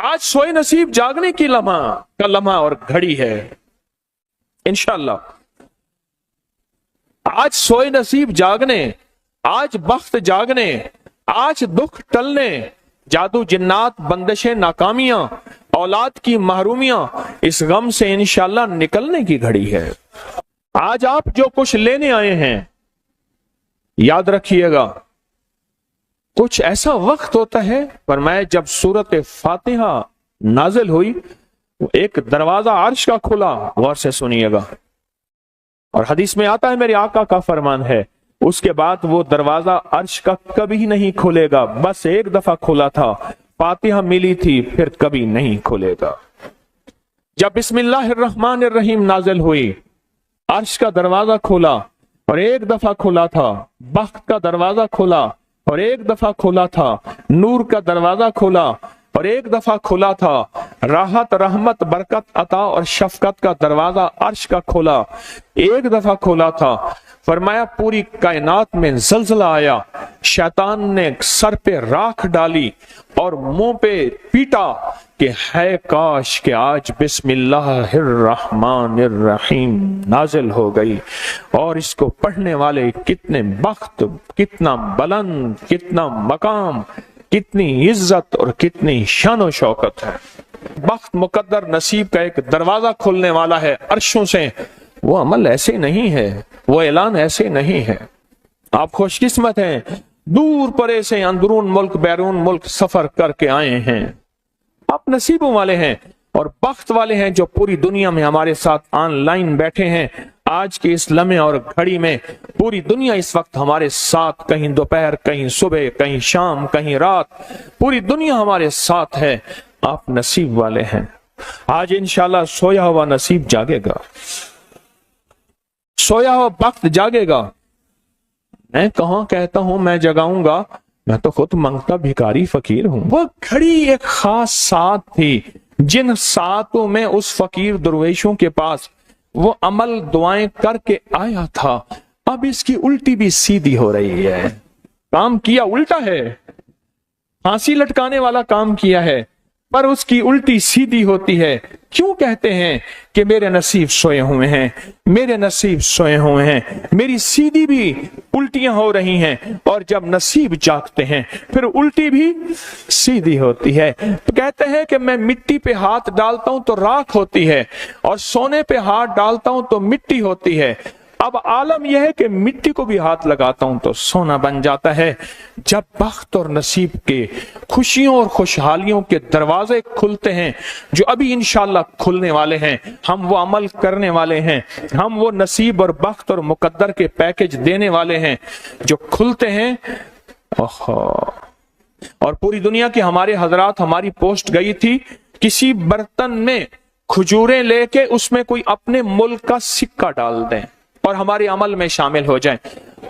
आज सोए नसीब जागने की लम्हा और घड़ी है। इंशाअल्लाह आज सोए नसीब जागने, आज बख्त जागने, आज दुख टलने, जादू जिन्नात बंदिशें नाकामियां, औलाद की महरूमियां, इस गम से इंशाअल्लाह निकलने की घड़ी है। आज आप जो कुछ लेने आए हैं, याद रखिएगा कुछ ऐसा वक्त होता है, फरमाया जब सूरत फातिहा नाजिल हुई, एक दरवाजा अर्श का खुला, गौर से सुनिएगा, और हदीस में आता है मेरे आका का फरमान है, उसके बाद वो दरवाजा अर्श का कभी नहीं खुलेगा, बस एक दफा खुला था, फातिहा मिली थी, फिर कभी नहीं खुलेगा। जब बिस्मिल्लाहिर्रहमानिर्रहीम नाजिल हुई, अर्श का दरवाजा खुला और एक दफा खुला था, बख्त का दरवाजा खुला और एक दफा खुला था, नूर का दरवाजा खुला और एक दफा खुला था, राहत रहमत बरकत अता और शफकत का दरवाजा अर्श का खुला, एक दफा खुला था। फरमाया पूरी कायनात में जलजला आया, शैतान ने सर पे राख डाली और मुंह पे पीटा कि है काश कि आज बिस्मिल्लाहिर्रहमानिर्रहीम नाजिल हो गई, और इसको पढ़ने वाले कितने बख्त, कितना बुलंद, कितना मकाम, कितनी इज्जत और कितनी शान शौकत है। बख्त मुकद्दर नसीब का एक दरवाजा खुलने वाला है अर्शों से। वो अमल ऐसे नहीं है, वो ऐलान ऐसे नहीं है। आप खुशकिस्मत हैं, दूर परे से अंदरून मुल्क बैरून मुल्क सफर करके आए हैं। आप नसीबों वाले हैं और बख्त वाले हैं जो पूरी दुनिया में हमारे साथ ऑनलाइन बैठे हैं। आज के इस लम्हे और घड़ी में पूरी दुनिया इस वक्त हमारे साथ, कहीं दोपहर, कहीं सुबह, कहीं शाम, कहीं रात, पूरी दुनिया हमारे साथ है। आप नसीब वाले हैं। आज इंशाल्लाह सोया हुआ नसीब जागेगा, सोया हुआ वक्त जागेगा। मैं कहां कहता हूं मैं जगाऊंगा, मैं तो खुद मांगता भिखारी फकीर हूं। वो घड़ी एक खास साथ थी, जिन सातों में उस फकीर दरवेशों के पास वो अमल दुआएं करके आया था। अब इसकी उल्टी भी सीधी हो रही है। काम किया उल्टा है, फांसी लटकाने वाला काम किया है, पर उसकी उल्टी सीधी होती है। क्यों कहते हैं कि मेरे नसीब सोए हुए हैं, मेरे नसीब सोए हुए हैं, मेरी सीधी भी उल्टियां हो रही हैं, और जब नसीब जागते हैं फिर उल्टी भी सीधी होती है। तो कहते हैं कि मैं मिट्टी पे हाथ डालता हूं तो राख होती है, और सोने पे हाथ डालता हूं तो मिट्टी होती है। अब आलम यह है कि मिट्टी को भी हाथ लगाता हूं तो सोना बन जाता है। जब बख्त और नसीब के खुशियों और खुशहालियों के दरवाजे खुलते हैं, जो अभी इंशाअल्लाह खुलने वाले हैं, हम वो अमल करने वाले हैं, हम वो नसीब और बख्त और मुकद्दर के पैकेज देने वाले हैं जो खुलते हैं। और पूरी दुनिया के हमारे हजरात, हमारी पोस्ट गई थी, किसी बर्तन में खजूरें लेके उसमें कोई अपने मुल्क का सिक्का डाल दें और हमारे अमल में शामिल हो जाए।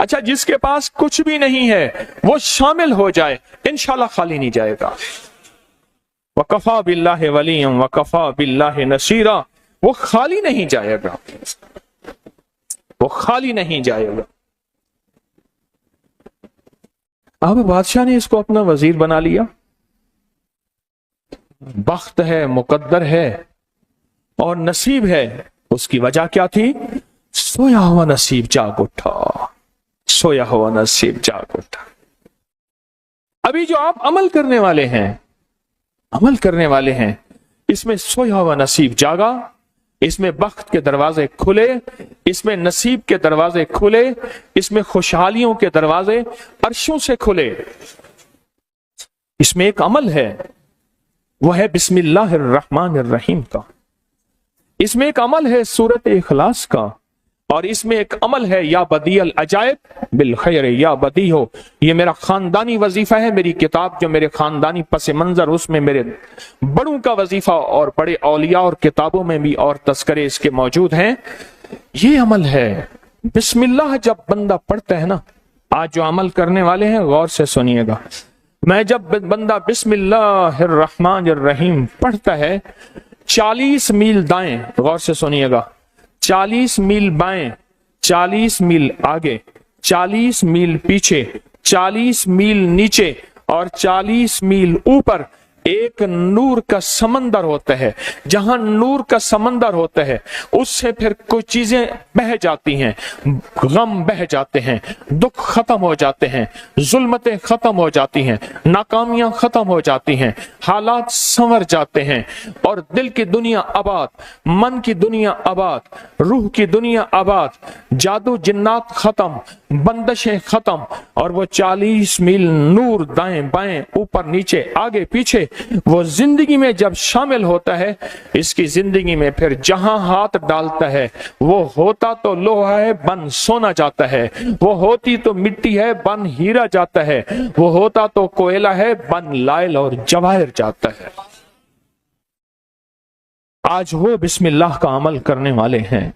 अच्छा, जिसके पास कुछ भी नहीं है वो शामिल हो जाए, इंशाल्लाह खाली नहीं जाएगा। वकफा बिल्लाहि वलिय्यम वकफा बिल्लाहि नसीरा, वो खाली नहीं जाएगा, वो खाली नहीं जाएगा। अब बादशाह ने इसको अपना वजीर बना लिया। बख्त है, मुकद्दर है और नसीब है। उसकी वजह क्या थी? सोया हुआ नसीब जाग उठा, सोया हुआ नसीब जाग उठा। अभी जो आप अमल करने वाले हैं, अमल करने वाले हैं, इसमें सोया हुआ नसीब जागा, इसमें बख्त के दरवाजे खुले, इसमें नसीब के दरवाजे खुले, इसमें खुशहालियों के दरवाजे अर्शों से खुले। इसमें एक अमल है, वह है बिस्मिल्लाहिर्रहमानिर्रहीम का। इसमें एक अमल है सूरत इखलास का, और इसमें एक अमल है या बदीअल अजायब बिल खैर या बदी हो। ये मेरा खानदानी वजीफा है, मेरी किताब जो मेरे खानदानी पस मंजर, उसमें मेरे बड़ों का वजीफा और बड़े औलिया और किताबों में भी और तस्करे इसके मौजूद हैं। ये अमल है बिस्मिल्लाह। जब बंदा पढ़ता है ना, आज जो अमल करने वाले हैं गौर से सुनिएगा, मैं जब बंदा बिस्मिल्लाहिर्रहमानिर्रहीम पढ़ता है, 40 मील दाएं, गौर से सुनिएगा, 40 मील बाएं, 40 मील आगे, 40 मील पीछे, 40 मील नीचे और 40 मील ऊपर, एक नूर का समंदर होता है, जहां नूर का समंदर होता है उससे फिर कुछ चीजें बह जाती हैं, गम बह जाते हैं, दुख खत्म हो जाते हैं, जुल्मतें खत्म हो जाती हैं, नाकामियां खत्म हो जाती हैं, हालात संवर जाते हैं और दिल की दुनिया आबाद, मन की दुनिया आबाद, रूह की दुनिया आबाद, जादू जिन्नात खत्म, बंदशें खत्म और वो 40 मील नूर दाएं बाएं ऊपर नीचे आगे पीछे वो जिंदगी में जब शामिल होता है, इसकी जिंदगी में फिर जहां हाथ डालता है वो होता तो लोहा है बन सोना जाता है, वो होती तो मिट्टी है बन हीरा जाता है, वो होता तो कोयला है बन लाइल और जवाहिर जाता है। आज वो बिस्मिल्लाह का अमल करने वाले हैं,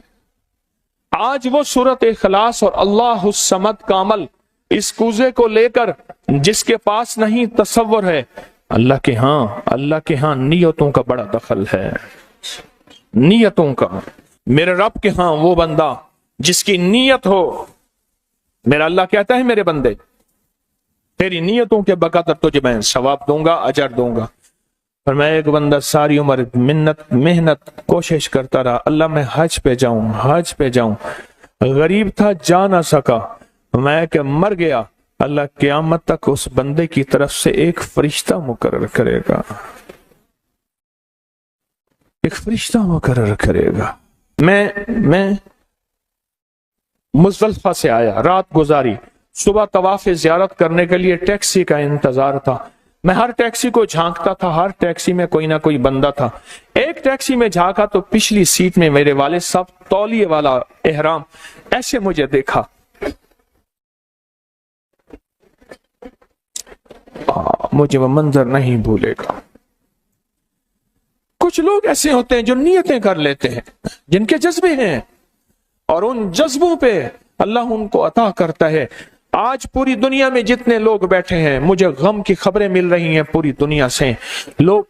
आज वो सूरत इखलास और अल्लाह समद का अमल इस कूजे को लेकर जिसके पास नहीं तसव्वुर है, अल्लाह के हां नियतों का बड़ा दखल है, नियतों का। मेरे रब के हां वो बंदा जिसकी नीयत हो, मेरा अल्लाह कहता है मेरे बंदे तेरी नियतों के बकदर तुझे मैं सवाब दूंगा, अजर दूंगा। पर मैं एक बंदा सारी उम्र मेहनत कोशिश करता रहा, अल्लाह मैं हज पे जाऊं, गरीब था जा ना सका, मैं क्या मर गया, अल्लाह क़यामत तक उस बंदे की तरफ से एक फरिश्ता मुकर्रर करेगा, एक फरिश्ता मुकर्रर करेगा। मैं मुज़दलिफ़ा से आया, रात गुजारी, सुबह तवाफ़ ज़ियारत करने के लिए टैक्सी का इंतजार था। मैं हर टैक्सी को झांकता था, हर टैक्सी में कोई ना कोई बंदा था। एक टैक्सी में झांका तो पिछली सीट में मेरे वाले साहब तौलिए वाला एहराम, ऐसे मुझे देखा, मुझे वो मंजर नहीं भूलेगा। कुछ लोग ऐसे होते हैं जो नियतें कर लेते हैं, जिनके जज्बे हैं और उन जज्बों पे अल्लाह उनको अता करता है। आज पूरी दुनिया में जितने लोग बैठे हैं, मुझे गम की खबरें मिल रही हैं पूरी दुनिया से, लोग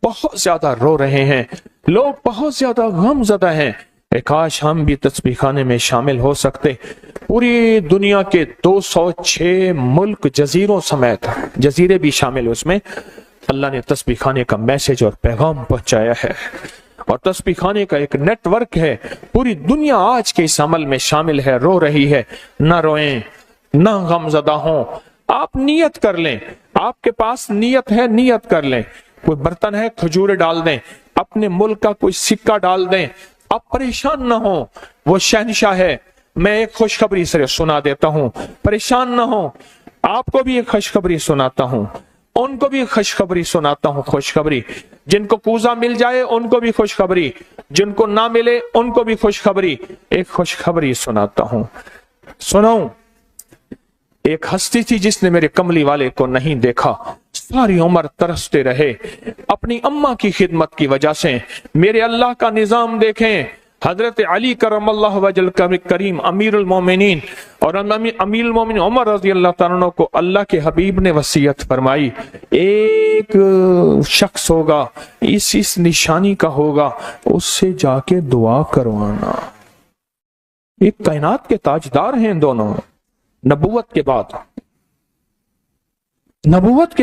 बहुत ज्यादा रो रहे हैं, लोग बहुत ज्यादा गमज़दा हैं। काश हम भी तस्बीह खाने में शामिल हो सकते। पूरी दुनिया के 206 मुल्क जजीरों समेत, जजीरे भी शामिल उसमें, अल्लाह ने तस्बीह खाने का मैसेज और पैगाम पहुंचाया है और तस्बीह खाने का एक नेटवर्क है। पूरी दुनिया आज के इस अमल में शामिल है, रो रही है। ना रोएं, ना गमज़दा हों, आप नियत कर लें, आपके पास नियत है, नियत कर लें। कोई बर्तन है, खजूरें डाल दें, अपने मुल्क का कोई सिक्का डाल दें, आप परेशान ना हो, वो शहंशाह है। मैं एक खुशखबरी से सुना देता हूं, परेशान ना हो, आपको भी एक खुशखबरी सुनाता हूं, उनको भी खुशखबरी सुनाता हूं। खुशखबरी, जिनको कूजा मिल जाए उनको भी खुशखबरी, जिनको ना मिले उनको भी खुशखबरी। एक खुशखबरी सुनाता हूं, सुनाऊं। एक हस्ती थी जिसने मेरे कमली वाले को नहीं देखा, सारी उम्र तरसते रहे अपनी अम्मा की खिदमत की वजह से। मेरे अल्लाह का निजाम देखें, हजरत अली करमल्लाहु वजल करीम अमीरुल मोमिनीन और अमीरुल मोमिनीन उमर रज़ी अल्लाह तआला अन्हु को अल्लाह के हबीब ने वसीयत फरमाई, एक शख्स होगा, इस निशानी का होगा, उससे जाके दुआ करवाना। एक कायनात के ताजदार हैं दोनों, नबूवत के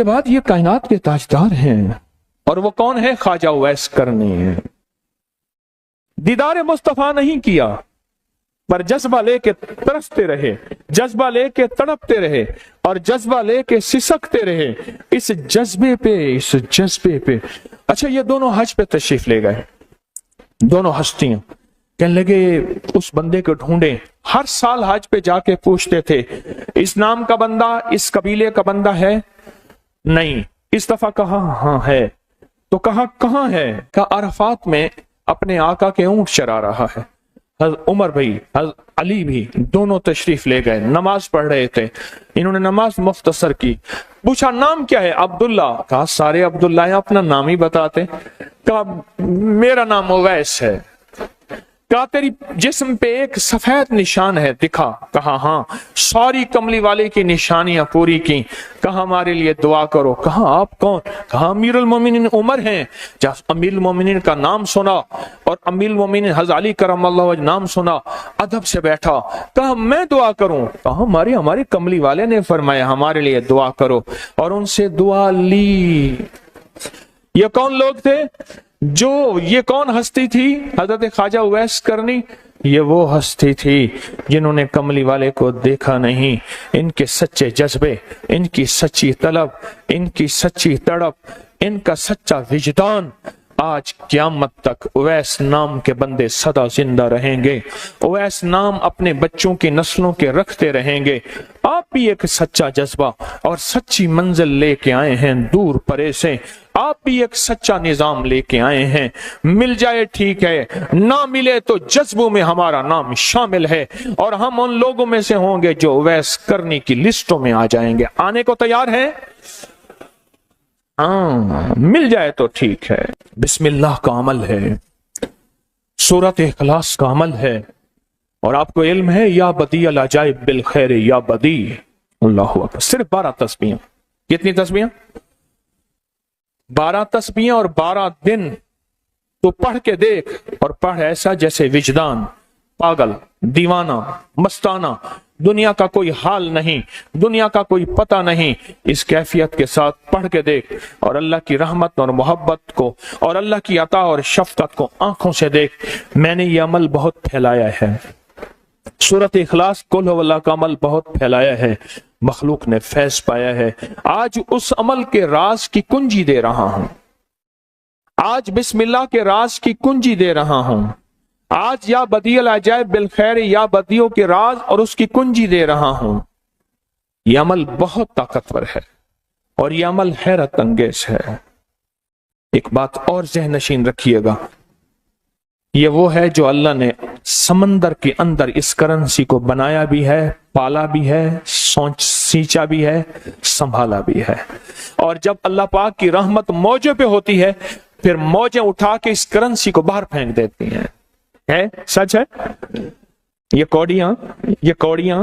बाद ये कायनात के ताजदार हैं। और वो कौन है? ख्वाजा उवैस करनी है। दीदार मुस्तफा नहीं किया, पर जज्बा लेके तरसते रहे, जज्बा लेके तड़पते रहे और जज्बा लेके सिसकते रहे। इस जज्बे पे अच्छा, ये दोनों हज पे तशरीफ ले गए, दोनों हस्तियां। कहने लगे उस बंदे को ढूंढे। हर साल हज पे जाके पूछते थे, इस नाम का बंदा, इस कबीले का बंदा है? नहीं। इस दफा कहा हाँ है। तो कहा कहाँ है? कहा अरफात में अपने आका के ऊंट चरा रहा है। उमर भाई, अली भी, दोनों तशरीफ ले गए, नमाज पढ़ रहे थे। इन्होंने नमाज मुख्तसर की। पूछा नाम क्या है? अब्दुल्ला। कहा सारे अब्दुल्ला हैं, अपना नाम ही बताते। कहा मेरा नाम उवैस है। कहा तेरी जिस्म पे एक सफेद निशान है, दिखा। कहा हाँ। सारी कमली वाले की निशानियां पूरी की। कहा हमारे लिए दुआ करो। कहा आप कौन? कहा अमीरुल मोमिनीन उमर हैं। जब अमीरुल मोमिनीन का नाम सुना और अमीरुल मोमिनीन हज़रत अली करमल्लाहु वजह नाम सुना, अदब से बैठा। कहा मैं दुआ करूं? कहा हमारे कमली वाले ने फरमाया हमारे लिए दुआ करो। और उनसे दुआ ली। یہ کون لوگ تھے؟ یہ کون ہستی تھی؟ حضرت خواجہ اویس کرنی۔ یہ وہ ہستی تھی جنہوں نے کملی والے کو دیکھا نہیں۔ ان کے سچے جذبے، ان کی سچی طلب، ان کی سچی تڑپ، ان کا سچا وجدان، آج قیامت تک اویس نام کے بندے سدا زندہ رہیں گے۔ اویس نام اپنے بچوں کی نسلوں کے رکھتے رہیں گے۔ آپ بھی ایک سچا جذبہ اور سچی منزل لے کے آئے ہیں دور پرے سے۔ آپ بھی ایک سچا نظام لے کے آئے ہیں۔ مل جائے ٹھیک ہے، نہ ملے تو جذبوں میں ہمارا نام شامل ہے، اور ہم ان لوگوں میں سے ہوں گے جو اویس کرنی کی لسٹوں میں آ جائیں گے۔ آنے کو تیار ہیں؟ مل جائے تو ٹھیک ہے۔ بسم اللہ کا عمل ہے، سورۃ اخلاص کا عمل ہے، اور آپ کو علم ہے یا بدیع العجائب بالخیر یا بدیع۔ اللہ اکبر۔ صرف 12 تسبیحاں۔ کتنی تسبیحاں؟ 12 تسبیحاں اور 12 دن تو پڑھ کے دیکھ، اور پڑھ ایسا جیسے وجدان پاگل، دیوانہ، مستانہ، دنیا کا کوئی حال نہیں، دنیا کا کوئی پتہ نہیں، اس کیفیت کے ساتھ پڑھ کے دیکھ، اور اللہ کی رحمت اور محبت کو اور اللہ کی عطا اور شفقت کو آنکھوں سے دیکھ۔ میں نے یہ عمل بہت پھیلایا ہے، سورۃ اخلاص قل هو اللہ کا عمل بہت پھیلایا ہے، مخلوق نے فیض پایا ہے۔ آج اس عمل کے راز کی کنجی دے رہا ہوں، آج بسم اللہ کے راز کی کنجی دے رہا ہوں، آج یا بدیع العجائب بالخیر یا بدیعوں کے راز اور اس کی کنجی دے رہا ہوں۔ یہ عمل بہت طاقتور ہے اور یہ عمل حیرت انگیز ہے۔ ایک بات اور ذہن نشین رکھیے گا، یہ وہ ہے جو اللہ نے سمندر کے اندر اس کرنسی کو بنایا بھی ہے، پالا بھی ہے، سینچا بھی ہے، سنبھالا بھی ہے، اور جب اللہ پاک کی رحمت موجوں پہ ہوتی ہے پھر موجیں اٹھا کے اس کرنسی کو باہر پھینک دیتی ہیں۔ ہے سچ ہے؟ یہ کوڑیاں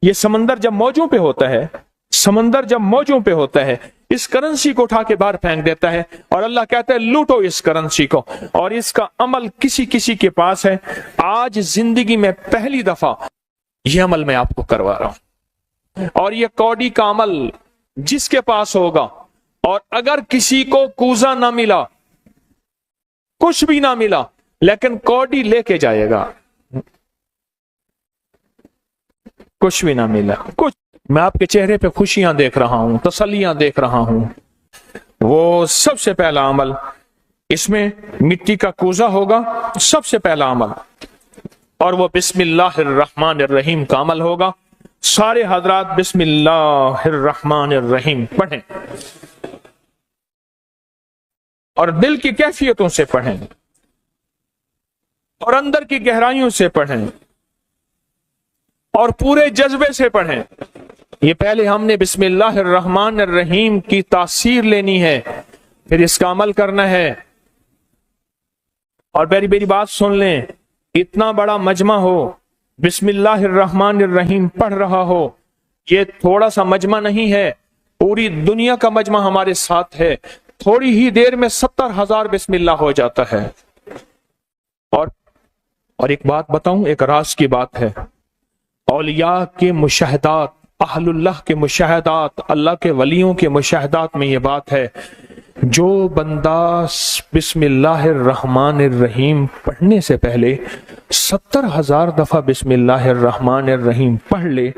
یہ سمندر جب موجوں پہ ہوتا ہے، سمندر جب موجوں پہ ہوتا ہے اس کرنسی کو اٹھا کے باہر پھینک دیتا ہے، اور اللہ کہتا ہے لوٹو اس کرنسی کو، اور اس کا عمل کسی کسی کے پاس ہے۔ آج زندگی میں پہلی دفعہ یہ عمل میں آپ کو کروا رہا ہوں، اور یہ کوڑی کا عمل جس کے پاس ہوگا، اور اگر کسی کو کوزہ نہ ملا، کچھ بھی نہ ملا، لیکن کوڑی لے کے جائے گا، کچھ بھی نہ ملا، کچھ میں آپ کے چہرے پہ خوشیاں دیکھ رہا ہوں، تسلیاں دیکھ رہا ہوں، وہ سب سے پہلا عمل اس میں مٹی کا کوزہ ہوگا، سب سے پہلا عمل، اور وہ بسم اللہ الرحمن الرحیم کا عمل ہوگا۔ سارے حضرات بسم اللہ الرحمن الرحیم پڑھیں، اور دل کی کیفیتوں سے پڑھیں، اور اندر کی گہرائیوں سے پڑھیں، اور پورے جذبے سے پڑھیں۔ یہ پہلے ہم نے بسم اللہ الرحمن الرحیم کی تاثیر لینی ہے، پھر اس کا عمل کرنا ہے۔ اور میری بات سن لیں، اتنا بڑا مجمع ہو، بسم اللہ الرحمن الرحیم پڑھ رہا ہو، یہ تھوڑا سا مجمع نہیں ہے، پوری دنیا کا مجمع ہمارے ساتھ ہے، تھوڑی ہی دیر میں 70,000 بسم اللہ ہو جاتا ہے۔ اور ایک بات بتاؤں، ایک راز کی بات ہے، اولیاء کے مشاہدات، اہل اللہ کے مشاہدات، اللہ کے ولیوں کے مشاہدات میں یہ بات ہے، جو بندہ بسم اللہ الرحمن الرحیم پڑھنے سے پہلے 70,000 دفعہ بسم اللہ الرحمن الرحیم پڑھ لے،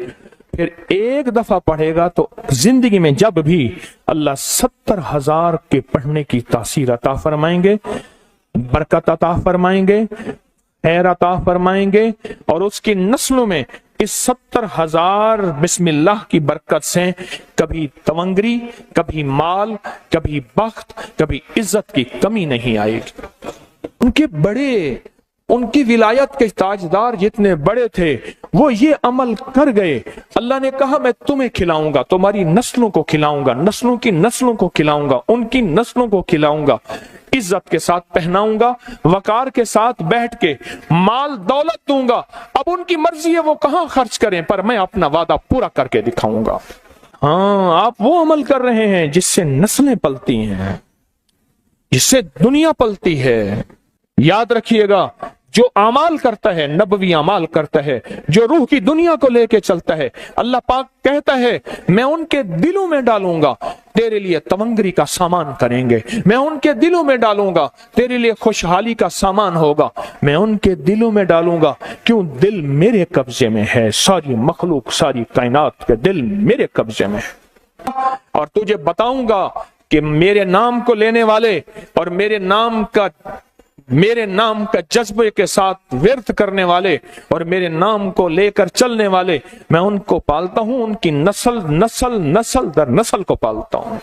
پھر ایک دفعہ پڑھے گا تو زندگی میں جب بھی اللہ 70,000 کے پڑھنے کی تاثیر عطا فرمائیں گے، برکت عطا فرمائیں گے، خیر عطا فرمائیں گے، اور اس کی نسلوں میں اس 70,000 بسم اللہ کی برکت سے کبھی تونگری، کبھی مال، کبھی بخت، کبھی عزت کی کمی نہیں آئے گی۔ ان کی ولایت کے تاجدار جتنے بڑے تھے وہ یہ عمل کر گئے، اللہ نے کہا میں تمہیں کھلاؤں گا، تمہاری نسلوں کو کھلاؤں گا، نسلوں کی نسلوں کو کھلاؤں گا، ان کی نسلوں کو کھلاؤں گا، عزت کے ساتھ پہناؤں گا، وقار کے ساتھ بیٹھ کے مال دولت دوں گا، اب ان کی مرضی ہے وہ کہاں خرچ کریں، پر میں اپنا وعدہ پورا کر کے دکھاؤں گا۔ ہاں، آپ وہ عمل کر رہے ہیں جس سے نسلیں پلتی ہیں، جس سے دنیا پلتی ہے۔ یاد رکھیے گا، जो अमाल करता है, नबवी अमाल करता है, जो रूह की दुनिया को लेके चलता है, अल्लाह पाक कहता है मैं उनके दिलों में डालूंगा, तेरे लिए तवंगरी का सामान करेंगे, मैं उनके दिलों में डालूंगा, तेरे लिए खुशहाली का सामान होगा, मैं उनके दिलों में डालूंगा। क्यों? दिल मेरे कब्जे में है, सारी मखलूक, सारी कायनात के दिल मेरे कब्जे में है। और तुझे बताऊंगा कि मेरे नाम को लेने वाले और मेरे नाम का जज्बे के साथ व्यर्थ करने वाले और मेरे नाम को लेकर चलने वाले, मैं उनको पालता हूं, उनकी नस्ल दर नस्ल को पालता हूं।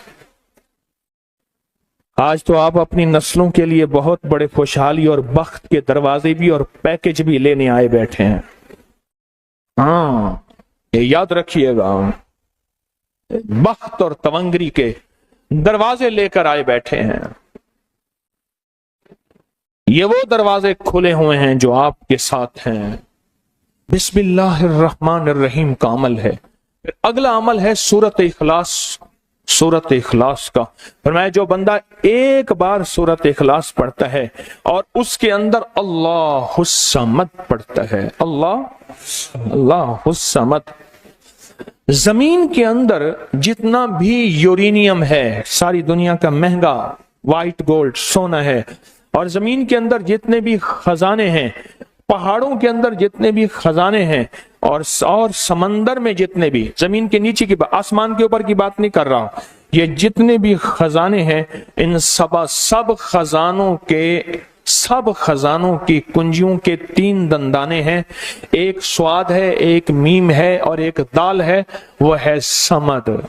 आज तो आप अपनी नस्लों के लिए बहुत बड़े खुशहाली और बख्त के दरवाजे भी और पैकेज भी लेने आए बैठे हैं। हाँ, ये याद रखिएगा, बख्त और तवंगरी के दरवाजे लेकर आए बैठे हैं। ये वो दरवाजे खुले हुए हैं जो आपके साथ हैं। बिस्मिल्लाहिर्रहमानिर्रहीम का अमल है। फिर अगला अमल है सूरत इखलास का। फरमाया जो बंदा एक बार सूरत इखलास पढ़ता है और उसके अंदर अल्लाहुस समद पढ़ता है, अल्लाहुस समद, जमीन के अंदर जितना भी यूरेनियम है, सारी दुनिया का महंगा व्हाइट गोल्ड सोना है, और जमीन के अंदर जितने भी खजाने हैं, पहाड़ों के अंदर जितने भी खजाने हैं, और समंदर में जितने भी, जमीन के नीचे की, आसमान के ऊपर की बात नहीं कर रहा, ये जितने भी खजाने हैं, इन सब खजानों की कुंजियों के 3 दंदाने हैं। एक स्वाद है, एक मीम है और एक दाल है, वो है समद।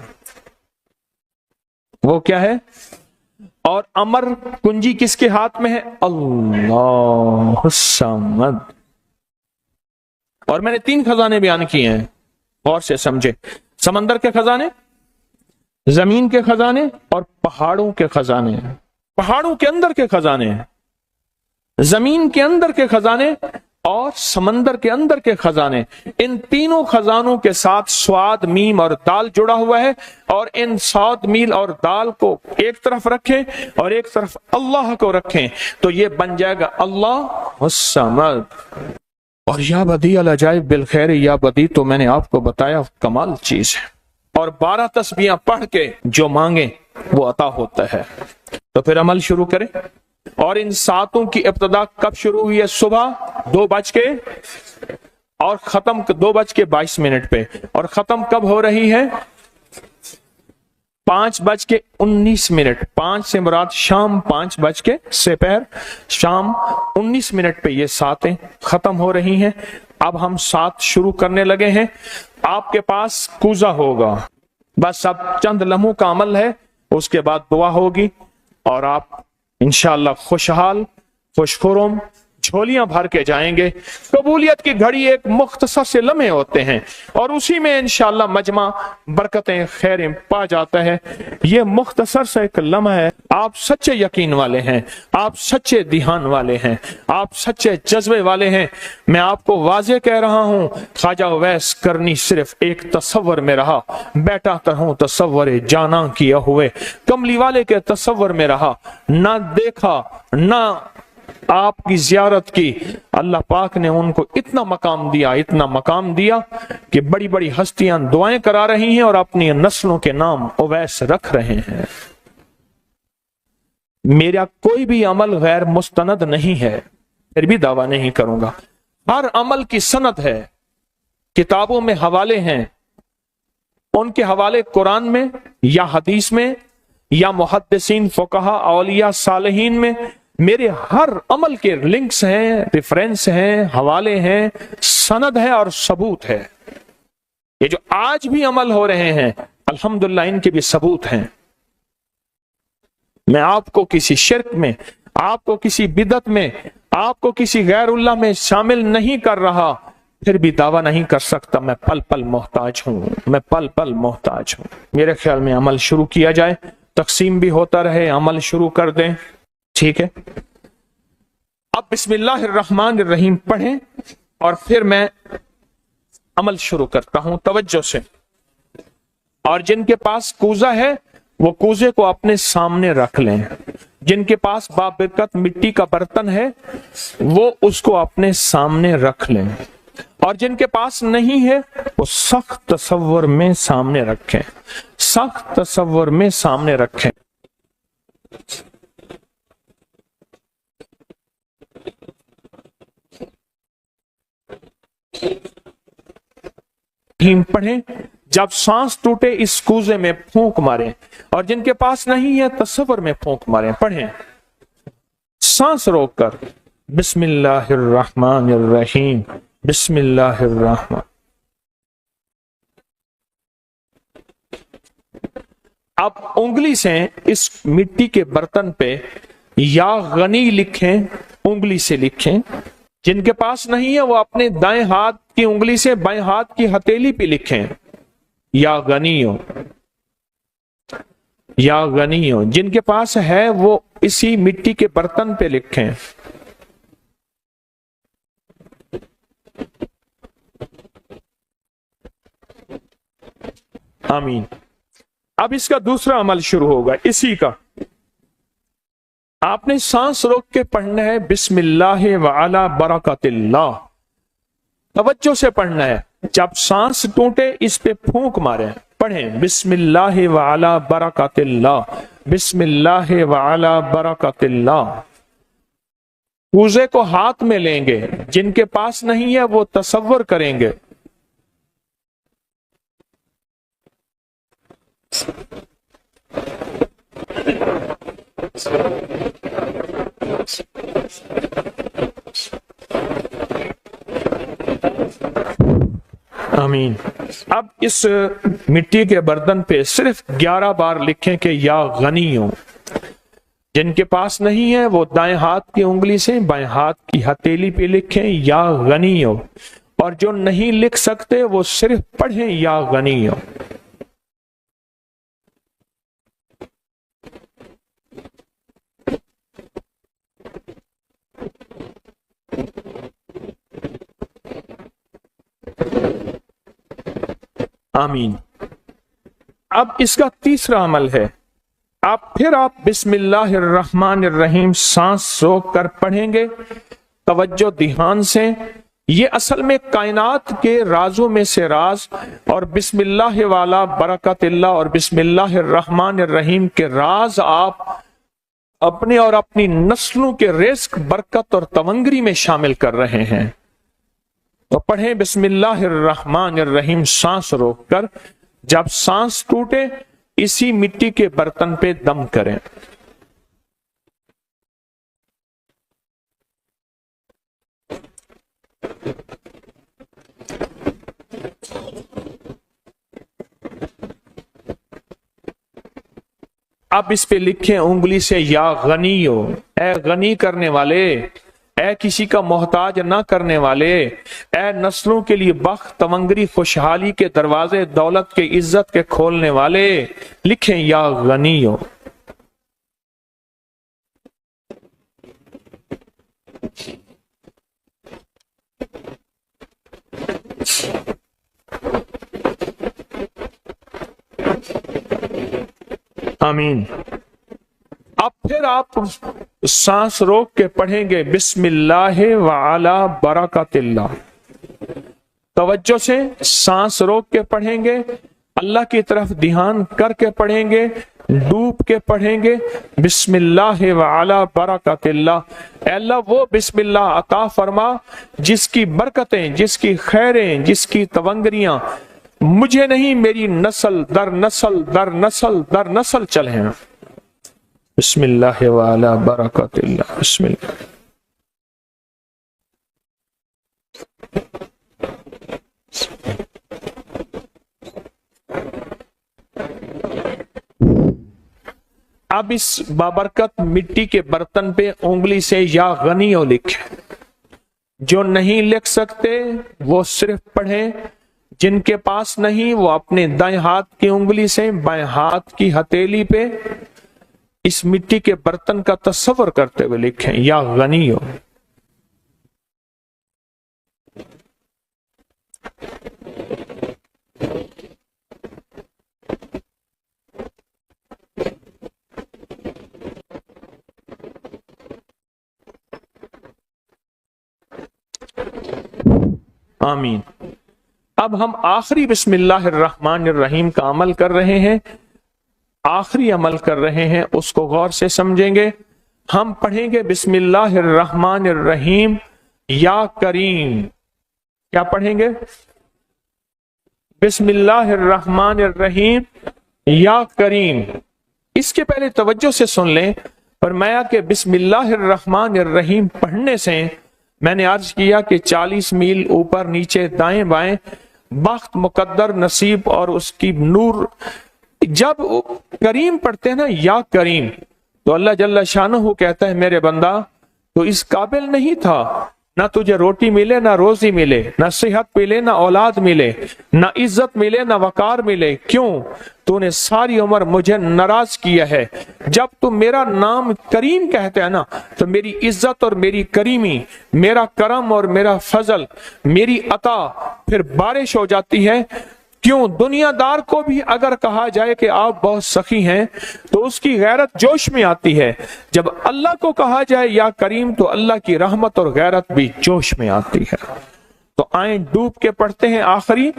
वो क्या है? और अमर कुंजी किसके हाथ में है? अल्लाह समद। और मैंने 3 खजाने बयान किए हैं, और से समझे। समंदर के खजाने, जमीन के खजाने और पहाड़ों के खजाने। पहाड़ों के अंदर के खजाने, जमीन के अंदर के खजाने और समंदर के अंदर के खजाने। इन तीनों खजानों के साथ स्वाद, मीम और दाल जुड़ा हुआ है, और इन स्वाद, मील और दाल को एक तरफ रखें और एक तरफ अल्लाह को रखें, तो ये बन जाएगा अल्लाह समद। और या बदी अल अजाइब बिल खैर, या बदी तो मैंने आपको बताया कमाल चीज है। और 12 तस्बीहां पढ़ के जो मांगे वो अता होता है। तो फिर अमल शुरू करें। और इन 7 की इब्तिदा कब शुरू हुई है? सुबह 2 बज के और खत्म 2:22 पे, और खत्म कब हो रही है? 5:19। 5 से मुराद शाम 5 बज के सेपहर शाम 19 पे ये 7 खत्म हो रही हैं। अब हम 7 शुरू करने लगे हैं। आपके पास कूजा होगा, बस अब चंद लम्हों का अमल है, उसके बाद दुआ होगी और आप इंशाअल्लाह खुशहाल खुशखुरम झोलियां भर के जाएंगे। कबूलियत की घड़ी एक मुख्तसर से लम्हे होते हैं और उसी में इंशाअल्लाह मजमा बरकतें खैरें पा जाता है। ये मुख्तसर से एक लम्हा है। आप सच्चे यकीन वाले हैं, आप सच्चे ध्यान वाले हैं, आप सच्चे जज्बे वाले हैं। मैं आपको वाजे कह रहा हूं, ख्वाजा उवैस करनी सिर्फ एक तसव्वुर में रहा, बैठा तरहूं तसव्वुर जाना किया हुए, कमली वाले के तसव्वुर में रहा, ना देखा ना आपकी जियारत की। अल्लाह पाक ने उनको इतना मकाम दिया कि बड़ी बड़ी हस्तियां दुआएं करा रही हैं और अपनी नस्लों के नाम उवैस रख रहे हैं। मेरा कोई भी अमल गैर मुस्तनद नहीं है, फिर भी दावा नहीं करूंगा। हर अमल की सनद है, किताबों में हवाले हैं, उनके हवाले कुरान में या हदीस में या मुहद्दिसीन फुकहा औलिया सालिहीन में। मेरे हर अमल के लिंक्स हैं, रेफरेंस हैं, हवाले हैं, सनद है और सबूत है। ये जो आज भी अमल हो रहे हैं अल्हम्दुलिल्लाह इनके भी सबूत हैं। मैं आपको किसी शिर्क में, आपको किसी बिदत में, आपको किसी गैरुल्लाह में शामिल नहीं कर रहा, फिर भी दावा नहीं कर सकता मैं पल पल मोहताज हूं, मैं पल पल मोहताज हूं। मेरे ख्याल में अमल शुरू किया जाए, तकसीम भी होता रहे, अमल शुरू कर दें, ठीक है। अब बिस्मिल्लाहिर्रहमानिर्रहीम पढ़ें और फिर मैं अमल शुरू करता हूं तवज्जो से। और जिनके पास कूजा है वो कूजे को अपने सामने रख लें। जिनके पास बाबरकत मिट्टी का बर्तन है वो उसको अपने सामने रख लें, और जिनके पास नहीं है वो सख्त तसव्वुर में सामने रखें, सख्त तसव्वुर में सामने रखें। पढ़ें, जब सांस टूटे इस कूजे में फूंक मारें, और जिनके पास नहीं है तसव्वुर में फूंक मारें। पढ़ें सांस रोककर, बिस्मिल्लाहिर्रहमानिर्रहीम, बिस्मिल्लाहिर्रहमान। अब उंगली से इस मिट्टी के बर्तन पे या गनी लिखें, उंगली से लिखें। जिनके पास नहीं है वो अपने दाएं हाथ की उंगली से बाएं हाथ की हथेली पे लिखें, या गनियो, या गनियो। जिनके पास है वो इसी मिट्टी के बर्तन पे लिखें। आमीन। अब इसका दूसरा अमल शुरू होगा इसी का। आपने सांस रोक के पढ़ना है बिस्मिल्लाह व अला बरकतिल्लाह, तवज्जो से पढ़ना है। जब सांस टूटे इस पे फूंक मारे। पढ़ें बिस्मिल्लाह व अला बरकतिल्लाह, बिस्मिल्लाह व अला बरकतिल्लाह। कूजे को हाथ में लेंगे, जिनके पास नहीं है वो तसव्वुर करेंगे। आमीन। अब इस मिट्टी के बर्तन पे सिर्फ 11 बार लिखें कि या गनी हो। जिनके पास नहीं है वो दाएं हाथ की उंगली से बाएं हाथ की हथेली पे लिखें या गनी हो, और जो नहीं लिख सकते वो सिर्फ पढ़ें या गनी हो। आमीन। अब इसका तीसरा अमल है, आप बिस्मिल्लाहिर्रहमानिर्रहीम सांस रोक कर पढ़ेंगे, तवज्जो ध्यान से। ये असल में कायनात के राजों में से राज, और बिस्मिल्लाह वाला बरकतिल्लाह और बिस्मिल्लाहिर्रहमानिर्रहीम के राज आप अपने और अपनी नस्लों के रिस्क, बरकत और तवंगरी में शामिल कर रहे हैं। तो पढ़ें बिस्मिल्लाहिर्रहमानिर्रहीम सांस रोककर। जब सांस टूटे इसी मिट्टी के बर्तन पे दम करें। अब इस पे लिखें उंगली से या गनी हो, ए गनी करने वाले, ए किसी का मोहताज ना करने वाले, ए नस्लों के लिए बख्त, तमंगरी, खुशहाली के दरवाजे, दौलत के, इज्जत के खोलने वाले। लिखें या गनी हो। आमीन। अब फिर आप सांस रोक के पढ़ेंगे बिस्मिल्लाह व अला बरकतिल्लाह। तवज्जो से सांस रोक के पढ़ेंगे, अल्लाह की तरफ ध्यान करके पढ़ेंगे, डूब के पढ़ेंगे बिस्मिल्लाह व अला बरकतिल्लाह। अल्लाह वो बिस्मिल्लाह अता फरमा जिसकी बरकतें, जिसकी खैरें, जिसकी तवंगरियां मुझे नहीं मेरी नस्ल दर नस्ल दर नस्ल दर नस्ल चले हैं। बिस्मिल्लाह व अला बरकतिल्लाह। बिस्मिल्लाह। अब इस बाबरकत मिट्टी के बर्तन पे उंगली से या गनियो लिखें। जो नहीं लिख सकते वो सिर्फ पढ़ें, जिनके पास नहीं वो अपने दाएं हाथ की उंगली से बाएं हाथ की हथेली पे इस मिट्टी के बर्तन का तस्वर करते हुए लिखें या गनियो। आमीन। अब हम आखिरी बिस्मिल्लाहिर्रहमानिर्रहीम का अमल कर रहे हैं, आखिरी अमल कर रहे हैं, उसको गौर से समझेंगे। हम पढ़ेंगे बिस्मिल्लाहिर्रहमानिर्रहीम या करीम। क्या पढ़ेंगे? बिस्मिल्लाहिर्रहमानिर्रहीम या करीम। इसके पहले तवज्जो से सुन लें, फरमाया कि बिस्मिल्लाहिर्रहमानिर्रहीम पढ़ने से, मैंने अर्ज किया कि 40 मील ऊपर नीचे दाएं बाएं बख्त, मुकद्दर, नसीब और उसकी नूर। जब करीम पढ़ते हैं ना, या करीम, तो अल्लाह जल्ला शानहू कहता है मेरे बंदा तो इस काबिल नहीं था, ना तुझे रोटी मिले, ना रोजी मिले, ना सेहत मिले, ना औलाद मिले, ना इज्जत मिले, ना वकार मिले। क्यों? तूने सारी उम्र मुझे नाराज किया है। जब तू मेरा नाम करीम कहते हैं ना, तो मेरी इज्जत और मेरी करीमी, मेरा करम और मेरा फजल, मेरी अता फिर बारिश हो जाती है। क्यों? दुनियादार को भी अगर कहा जाए कि आप बहुत सखी हैं तो उसकी गैरत जोश में आती है। जब अल्लाह को कहा जाए या करीम, तो अल्लाह की रहमत और गैरत भी जोश में आती है। तो आए डूब के पढ़ते हैं आखिरी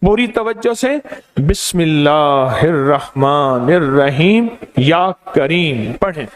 पूरी तवज्जो से, बिस्मिल्लाहिर्रहमानिर्रहीम या करीम पढ़ें।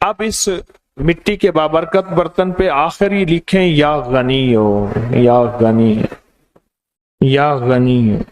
अब इस मिट्टी के बाबरकत बर्तन पे आखिरी लिखें या गनी हो, या गनी, या गनी।